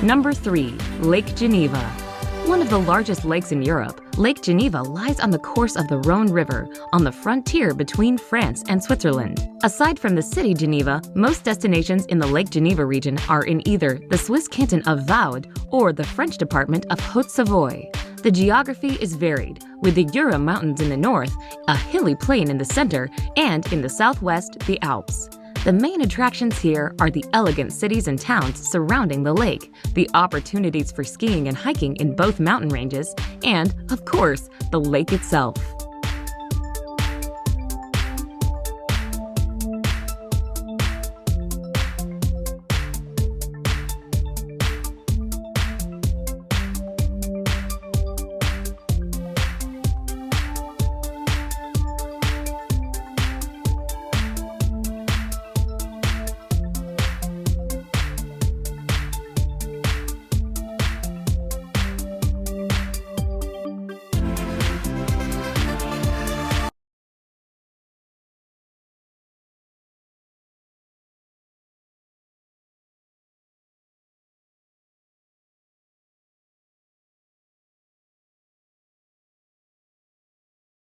Number 3. Lake Geneva. One of the largest lakes in Europe, Lake Geneva lies on the course of the Rhone River, on the frontier between France and Switzerland. Aside from the city Geneva, most destinations in the Lake Geneva region are in either the Swiss canton of Vaud or the French department of Haute-Savoie. The geography is varied, with the Jura Mountains in the north, a hilly plain in the center, and in the southwest, the Alps. The main attractions here are the elegant cities and towns surrounding the lake, the opportunities for skiing and hiking in both mountain ranges, and, of course, the lake itself.